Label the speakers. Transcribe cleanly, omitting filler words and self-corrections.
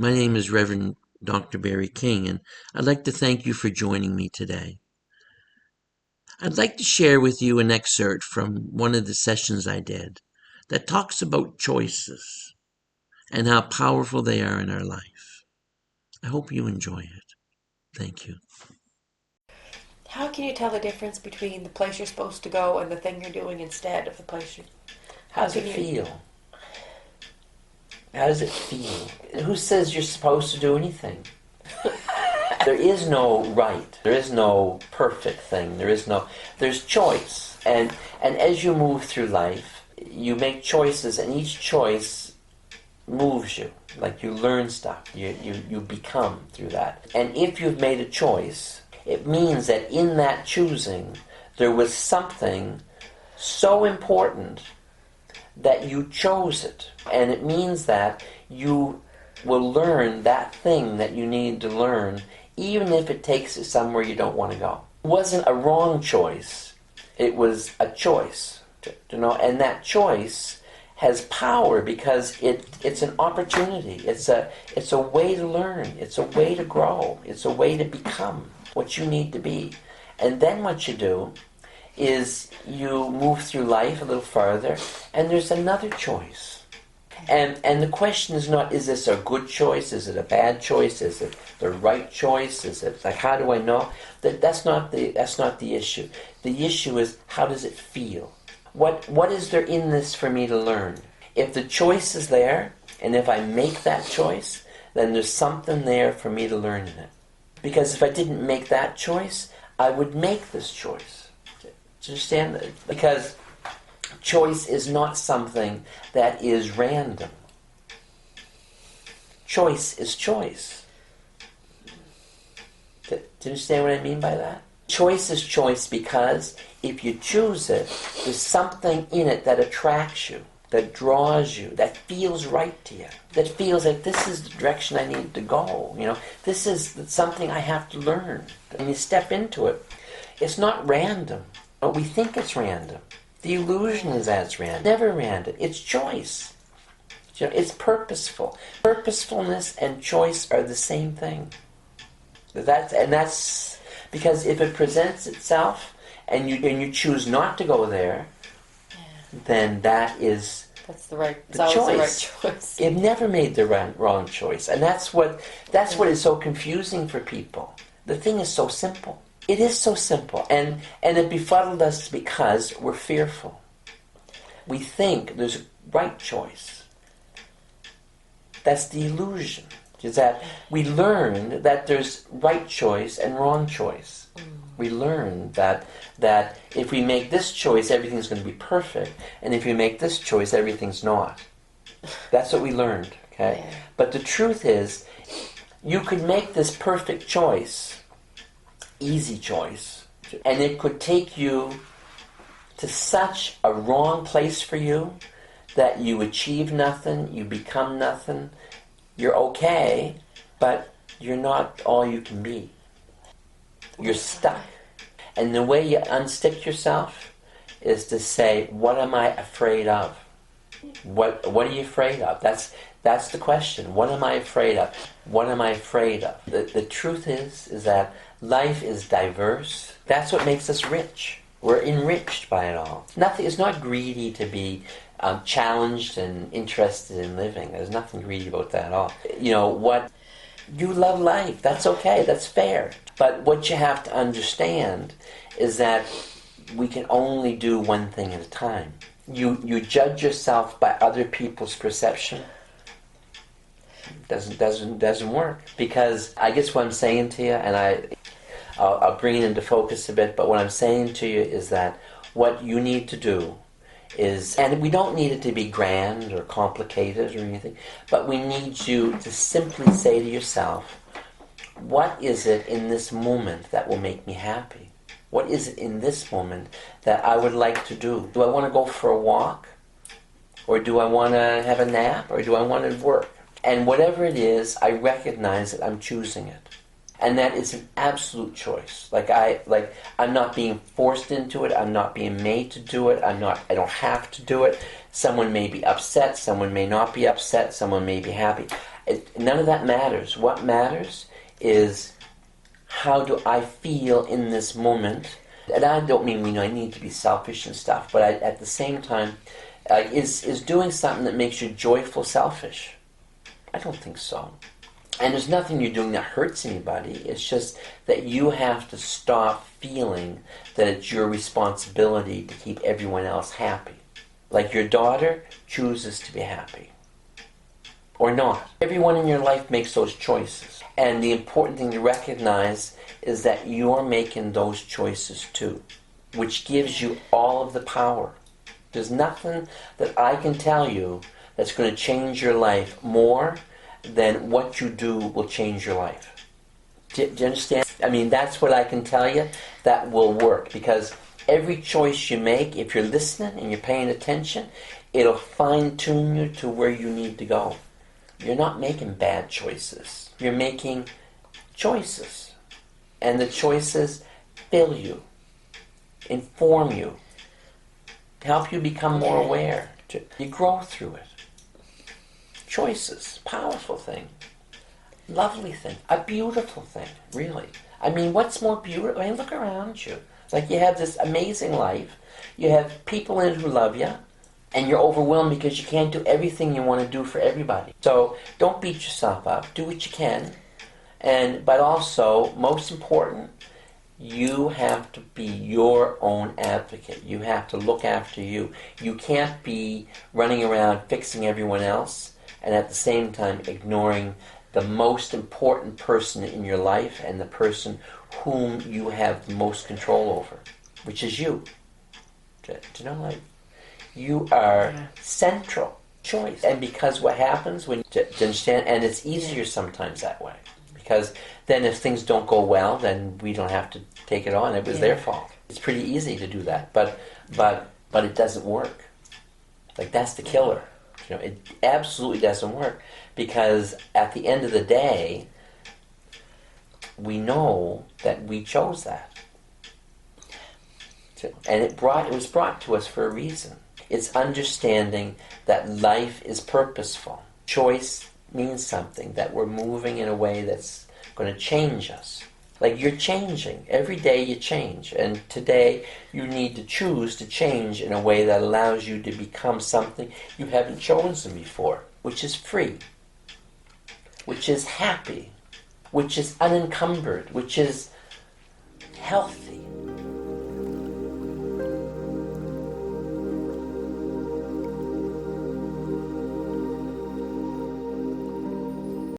Speaker 1: My name is Rev Dr Barry King, and I'd like to thank you for joining me today. I'd like to share with you an excerpt from one of the sessions I did that talks about choices and how powerful they are in our life. I hope you enjoy it. Thank you.
Speaker 2: How can you tell the difference between the place you're supposed to go and the thing you're doing instead of the place you're...
Speaker 3: How does it feel? How does it feel? Who says you're supposed to do anything? There is no right. There is no perfect thing. There's choice. And as you move through life, you make choices, and each choice moves you. Like you learn stuff. You become through that. And if you've made a choice, it means that in that choosing, there was something so important that you chose it. And it means that you will learn that thing that you need to learn, even if it takes you somewhere you don't want to go. It wasn't a wrong choice. It was a choice. And that choice has power because it's an opportunity. It's a way to learn. It's a way to grow. It's a way to become what you need to be. And then what you do is you move through life a little farther, and there's another choice. And the question is not, is this a good choice? Is it a bad choice? Is it the right choice? Is it like, how do I know? That's not the issue. The issue is, how does it feel? What is there in this for me to learn? If the choice is there, and if I make that choice, then there's something there for me to learn in it. Because if I didn't make that choice, I would make this choice. Do you understand that? Because choice is not something that is random. Choice is choice. Do you understand what I mean by that? Choice is choice because if you choose it, there's something in it that attracts you, that draws you, that feels right to you, that feels like this is the direction I need to go. This is something I have to learn. And you step into it. It's not random. We think it's random. The illusion is that it's random. Never random. It's choice. It's purposeful. Purposefulness and choice are the same thing. That's because if it presents itself and you choose not to go there, then that's
Speaker 2: it's
Speaker 3: the
Speaker 2: always
Speaker 3: choice.
Speaker 2: the right choice.
Speaker 3: You've never made the wrong choice, and that's what is so confusing for people. The thing is so simple. It is so simple, and it befuddled us because we're fearful. We think there's a right choice. That's the illusion. Is that we learned that there's right choice and wrong choice. We learned that if we make this choice, everything's going to be perfect, and if you make this choice, everything's not. That's what we learned, okay?
Speaker 2: Yeah.
Speaker 3: But the truth is, you could make this perfect choice, easy choice, and it could take you to such a wrong place for you that you achieve nothing, you become nothing. You're okay, but you're not all you can be. You're stuck. And the way you unstick yourself is to say, what am I afraid of? What are you afraid of? That's the question. What am I afraid of? What am I afraid of? The truth is that life is diverse. That's what makes us rich. We're enriched by it all. Nothing. It's not greedy to be challenged and interested in living. There's nothing greedy about that at all. You love life. That's okay. That's fair. But what you have to understand is that we can only do one thing at a time. You judge yourself by other people's perception. Doesn't work. Because I guess what I'm saying to you, and I'll bring it into focus a bit, but what I'm saying to you is that what you need to do is, and we don't need it to be grand or complicated or anything, but we need you to simply say to yourself, what is it in this moment that will make me happy? What is it in this moment that I would like to do? Do I want to go for a walk? Or do I want to have a nap? Or do I want to work? And whatever it is, I recognize that I'm choosing it. And that is an absolute choice. I'm not being forced into it. I'm not being made to do it. I don't have to do it. Someone may be upset. Someone may not be upset. Someone may be happy. None of that matters. What matters is, how do I feel in this moment? And I don't mean I need to be selfish and stuff, but at the same time, is doing something that makes you joyful selfish? I don't think so. And there's nothing you're doing that hurts anybody. It's just that you have to stop feeling that it's your responsibility to keep everyone else happy. Like your daughter chooses to be happy. Or not. Everyone in your life makes those choices. And the important thing to recognize is that you're making those choices too, which gives you all of the power. There's nothing that I can tell you that's going to change your life more than what you do will change your life. Do you understand? I mean, that's what I can tell you that will work, because every choice you make, if you're listening and you're paying attention, it'll fine-tune you to where you need to go. You're not making bad choices. You're making choices. And the choices fill you, inform you, help you become more aware. You grow through it. Choices, powerful thing, lovely thing, a beautiful thing, really. I mean, what's more beautiful? I mean, look around you. Like, you have this amazing life. You have people in it who love you, and you're overwhelmed because you can't do everything you want to do for everybody. So don't beat yourself up. Do what you can. But also, most important, you have to be your own advocate. You have to look after you. You can't be running around fixing everyone else and at the same time ignoring the most important person in your life and the person whom you have the most control over, which is you. Do you know, like, you are central choice. And because what happens when you understand, and it's easier sometimes that way, because then if things don't go well, then we don't have to take it on. It was their fault. It's pretty easy to do that, but it doesn't work. Like, that's the killer. You know, it absolutely doesn't work, because at the end of the day, we know that we chose that, and it was brought to us for a reason. It's understanding that life is purposeful. Choice means something, that we're moving in a way that's going to change us. Like, you're changing. Every day you change. And today you need to choose to change in a way that allows you to become something you haven't chosen before, which is free, which is happy, which is unencumbered, which is healthy.